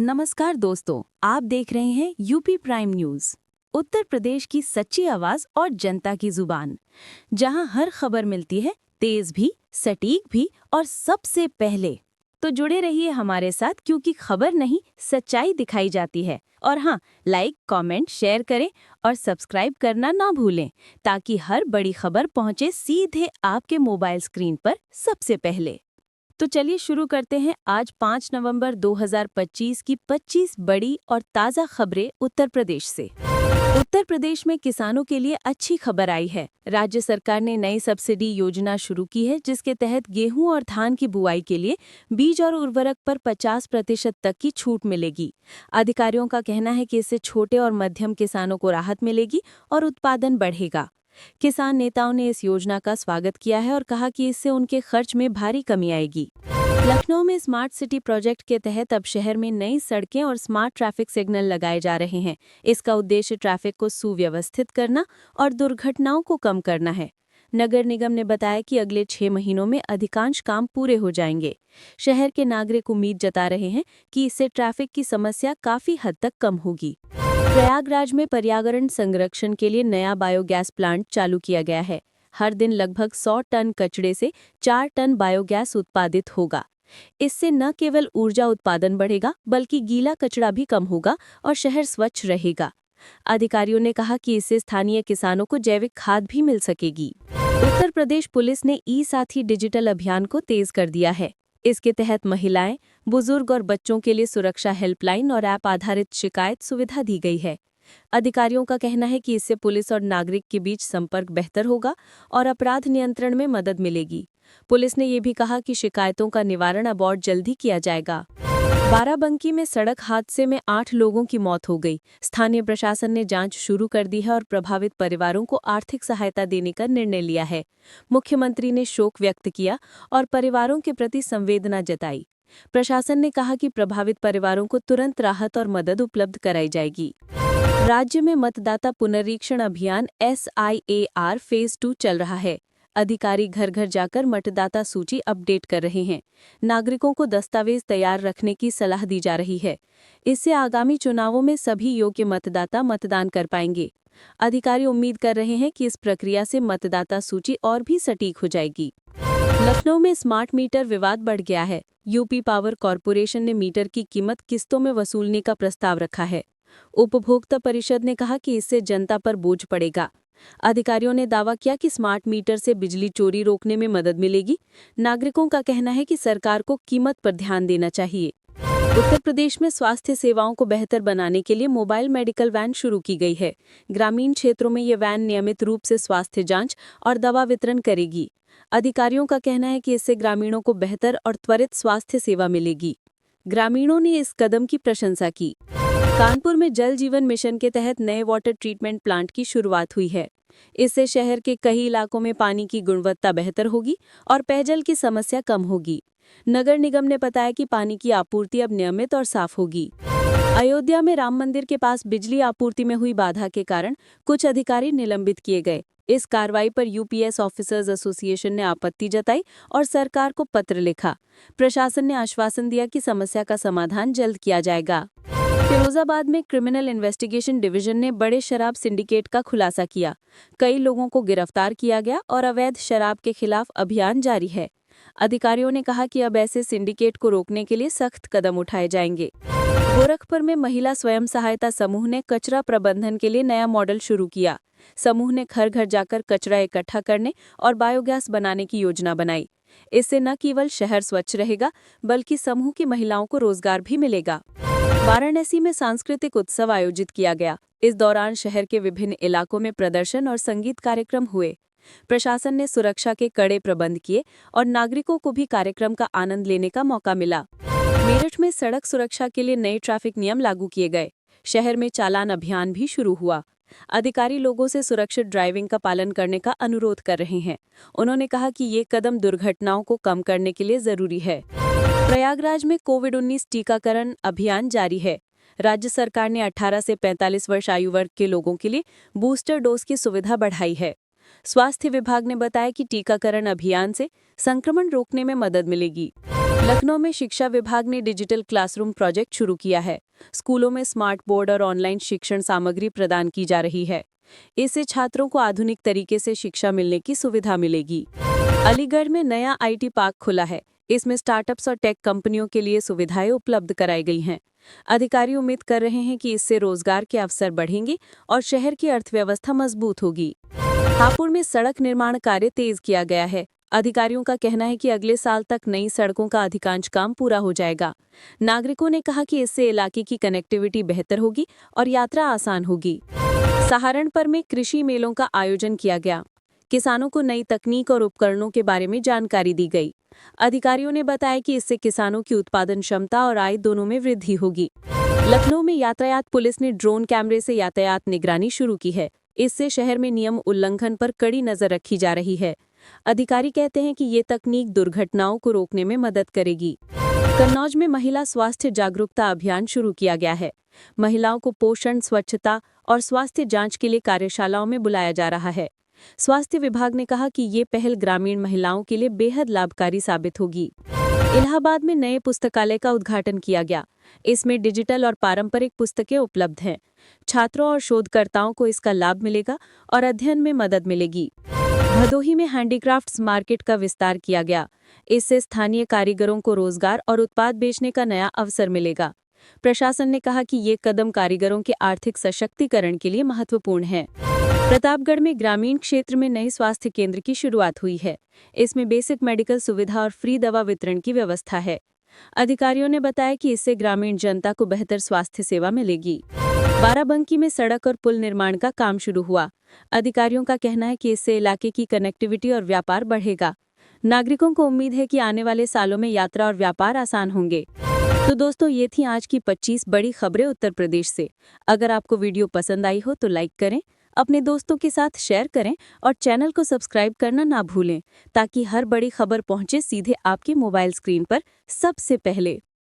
नमस्कार दोस्तों, आप देख रहे हैं UP prime news. Uttar Pradesh की सच्ची आवाज और जनता की जुबान, जहां हर खबर मिलती है, तेज भी, सटीक भी और सबसे पहले। तो जुड़े रहिए हमारे साथ, क्योंकि खबर नहीं, सच्चाई दिखाई जाती है। और हाँ, लाइक, कमेंट, शेयर करें और सब्सक्राइब करना ना भूलें, ताकि हर बड़ी खबर पहुंचे सीधे आपके मोबाइल स्क्रीन पर सबसे पहले। तो चलिए शुरू करते हैं आज 5 नवंबर 2025 की 25 बड़ी और ताज़ा खबरें उत्तर प्रदेश से। उत्तर प्रदेश में किसानों के लिए अच्छी खबर आई है। राज्य सरकार ने नई सब्सिडी योजना शुरू की है, जिसके तहत गेहूं और धान की बुआई के लिए बीज और उर्वरक पर 50% तक की छूट मिलेगी। अधिकारियों का कहना है कि इससे छोटे और मध्यम किसानों को राहत मिलेगी और उत्पादन बढ़ेगा। किसान नेताओं ने इस योजना का स्वागत किया है और कहा कि इससे उनके खर्च में भारी कमी आएगी। लखनऊ में स्मार्ट सिटी प्रोजेक्ट के तहत अब शहर में नई सड़कें और स्मार्ट ट्रैफिक सिग्नल लगाए जा रहे हैं। इसका उद्देश्य ट्रैफिक को सुव्यवस्थित करना और दुर्घटनाओं को कम करना है। नगर निगम ने बताया कि अगले 6 महीनों में अधिकांश काम पूरे हो जाएंगे। शहर के नागरिक उम्मीद जता रहे हैं कि इससे ट्रैफिक की समस्या काफी हद तक कम होगी। प्रयागराज में पर्यावरण संरक्षण के लिए नया बायोगैस प्लांट चालू किया गया है। हर दिन लगभग 100 टन कचरे से 4 टन बायोगैस उत्पादित होगा। इससे न केवल ऊर्जा उत्पादन बढ़ेगा, बल्कि गीला कचरा भी कम होगा और शहर स्वच्छ रहेगा। अधिकारियों ने कहा कि इससे स्थानीय किसानों को जैविक खाद भी मिल सकेगी। उत्तर प्रदेश पुलिस ने ई-साथी डिजिटल अभियान को तेज कर दिया है। इसके तहत महिलाएं, बुजुर्ग और बच्चों के लिए सुरक्षा हेल्पलाइन और ऐप आधारित शिकायत सुविधा दी गई है। अधिकारियों का कहना है कि इससे पुलिस और नागरिक के बीच संपर्क बेहतर होगा और अपराध नियंत्रण में मदद मिलेगी। पुलिस ने ये भी कहा कि शिकायतों का निवारण अब और जल्दी किया जाएगा। बाराबंकी में सड़क हादसे में 8 लोगों की मौत हो गई। स्थानीय प्रशासन ने जांच शुरू कर दी है और प्रभावित परिवारों को आर्थिक सहायता देने का निर्णय लिया है। मुख्यमंत्री ने शोक व्यक्त किया और परिवारों के प्रति संवेदना जताई। प्रशासन ने कहा कि प्रभावित परिवारों को तुरंत राहत और मदद उपलब्ध कराई जाएगी। राज्य में मतदाता पुनरीक्षण अभियान SIAR फेज 2 चल रहा है। अधिकारी घर घर जाकर मतदाता सूची अपडेट कर रहे हैं। नागरिकों को दस्तावेज तैयार रखने की सलाह दी जा रही है। इससे आगामी चुनावों में सभी योग्य मतदाता मतदान कर पाएंगे। अधिकारी उम्मीद कर रहे हैं कि इस प्रक्रिया से मतदाता सूची और भी सटीक हो जाएगी। लखनऊ में स्मार्ट मीटर विवाद बढ़ गया है। यूपी पावर कॉरपोरेशन ने मीटर की कीमत किस्तों में वसूलने का प्रस्ताव रखा है। उपभोक्ता परिषद ने कहा कि इससे जनता पर बोझ पड़ेगा। अधिकारियों ने दावा किया कि स्मार्ट मीटर से बिजली चोरी रोकने में मदद मिलेगी। नागरिकों का कहना है कि सरकार को कीमत पर ध्यान देना चाहिए। उत्तर प्रदेश में स्वास्थ्य सेवाओं को बेहतर बनाने के लिए मोबाइल मेडिकल वैन शुरू की गई है। ग्रामीण क्षेत्रों में ये वैन नियमित रूप से स्वास्थ्य जांच और दवा वितरण करेगी। अधिकारियों का कहना है कि इससे ग्रामीणों को बेहतर और त्वरित स्वास्थ्य सेवा मिलेगी। ग्रामीणों ने इस कदम की प्रशंसा की। कानपुर में जल जीवन मिशन के तहत नए वाटर ट्रीटमेंट प्लांट की शुरुआत हुई है। इससे शहर के कई इलाकों में पानी की गुणवत्ता बेहतर होगी और पेयजल की समस्या कम होगी। नगर निगम ने बताया कि पानी की आपूर्ति अब नियमित और साफ होगी। अयोध्या में राम मंदिर के पास बिजली आपूर्ति में हुई बाधा के कारण कुछ अधिकारी निलंबित किए गए। इस कार्रवाई पर UPS ऑफिसर्स एसोसिएशन ने आपत्ति जताई और सरकार को पत्र लिखा। प्रशासन ने आश्वासन दिया कि समस्या का समाधान जल्द किया जाएगा। फिरोजाबाद में क्रिमिनल इन्वेस्टिगेशन डिवीजन ने बड़े शराब सिंडिकेट का खुलासा किया। कई लोगों को गिरफ्तार किया गया और अवैध शराब के खिलाफ अभियान जारी है। अधिकारियों ने कहा कि अब ऐसे सिंडिकेट को रोकने के लिए सख्त कदम उठाए जाएंगे। गोरखपुर में महिला स्वयं सहायता समूह ने कचरा प्रबंधन के लिए नया मॉडल शुरू किया। समूह ने घर घर जाकर कचरा इकट्ठा करने और बायोगैस बनाने की योजना बनाई। इससे न केवल शहर स्वच्छ रहेगा, बल्कि समूह की महिलाओं को रोजगार भी मिलेगा। वाराणसी में सांस्कृतिक उत्सव आयोजित किया गया। इस दौरान शहर के विभिन्न इलाकों में प्रदर्शन और संगीत कार्यक्रम हुए। प्रशासन ने सुरक्षा के कड़े प्रबंध किए और नागरिकों को भी कार्यक्रम का आनंद लेने का मौका मिला। मेरठ में सड़क सुरक्षा के लिए नए ट्रैफिक नियम लागू किए गए। शहर में चालान अभियान भी शुरू हुआ। अधिकारी लोगों से सुरक्षित ड्राइविंग का पालन करने का अनुरोध कर रहे हैं। उन्होंने कहा कि ये कदम दुर्घटनाओं को कम करने के लिए जरूरी है। प्रयागराज में कोविड-19 टीकाकरण अभियान जारी है। राज्य सरकार ने 18 से 45 वर्ष आयु वर्ग के लोगों के लिए बूस्टर डोज की सुविधा बढ़ाई है। स्वास्थ्य विभाग ने बताया कि टीकाकरण अभियान से संक्रमण रोकने में मदद मिलेगी। लखनऊ में शिक्षा विभाग ने डिजिटल क्लासरूम प्रोजेक्ट शुरू किया है। स्कूलों में स्मार्ट बोर्ड और ऑनलाइन शिक्षण सामग्री प्रदान की जा रही है। इससे छात्रों को आधुनिक तरीके से शिक्षा मिलने की सुविधा मिलेगी। अलीगढ़ में नया आईटी पार्क खुला है। इसमें स्टार्टअप्स और टेक कंपनियों के लिए सुविधाएं उपलब्ध कराई गई हैं। अधिकारी उम्मीद कर रहे हैं कि इससे रोजगार के अवसर बढ़ेंगे और शहर की अर्थव्यवस्था मजबूत होगी। हापुड़ में सड़क निर्माण कार्य तेज किया गया है। अधिकारियों का कहना है कि अगले साल तक नई सड़कों का अधिकांश काम पूरा हो जाएगा। नागरिकों ने कहा कि इससे इलाके की कनेक्टिविटी बेहतर होगी और यात्रा आसान होगी। सहारनपुर में कृषि मेलों का आयोजन किया गया। किसानों को नई तकनीक और उपकरणों के बारे में जानकारी दी गई। अधिकारियों ने बताया कि इससे किसानों की उत्पादन क्षमता और आय दोनों में वृद्धि होगी। लखनऊ में यातायात पुलिस ने ड्रोन कैमरे से यातायात निगरानी शुरू की है। इससे शहर में नियम उल्लंघन पर कड़ी नजर रखी जा रही है। अधिकारी कहते हैं कि ये तकनीक दुर्घटनाओं को रोकने में मदद करेगी। कन्नौज में महिला स्वास्थ्य जागरूकता अभियान शुरू किया गया है। महिलाओं को पोषण, स्वच्छता और स्वास्थ्य जांच के लिए कार्यशालाओं में बुलाया जा रहा है। स्वास्थ्य विभाग ने कहा कि ये पहल ग्रामीण महिलाओं के लिए बेहद लाभकारी साबित होगी। इलाहाबाद में नए पुस्तकालय का उद्घाटन किया गया। इसमें डिजिटल और पारंपरिक पुस्तकें उपलब्ध हैं। छात्रों और शोधकर्ताओं को इसका लाभ मिलेगा और अध्ययन में मदद मिलेगी। भदोही में हैंडीक्राफ्ट्स मार्केट का विस्तार किया गया। इससे स्थानीय कारीगरों को रोजगार और उत्पाद बेचने का नया अवसर मिलेगा। प्रशासन ने कहा कि ये कदम कारीगरों के आर्थिक सशक्तिकरण के लिए महत्वपूर्ण है। प्रतापगढ़ में ग्रामीण क्षेत्र में नए स्वास्थ्य केंद्र की शुरुआत हुई है। इसमें बेसिक मेडिकल सुविधा और फ्री दवा वितरण की व्यवस्था है। अधिकारियों ने बताया कि इससे ग्रामीण जनता को बेहतर स्वास्थ्य सेवा मिलेगी। बाराबंकी में सड़क और पुल निर्माण का काम शुरू हुआ। अधिकारियों का कहना है कि इससे इलाके की कनेक्टिविटी और व्यापार बढ़ेगा। नागरिकों को उम्मीद है कि आने वाले सालों में यात्रा और व्यापार आसान होंगे। तो दोस्तों, ये थी आज की 25 बड़ी खबरें उत्तर प्रदेश से। अगर आपको वीडियो पसंद आई हो तो लाइक करें, अपने दोस्तों के साथ शेयर करें और चैनल को सब्सक्राइब करना ना भूलें, ताकि हर बड़ी खबर पहुंचे सीधे आपके मोबाइल स्क्रीन पर सबसे पहले।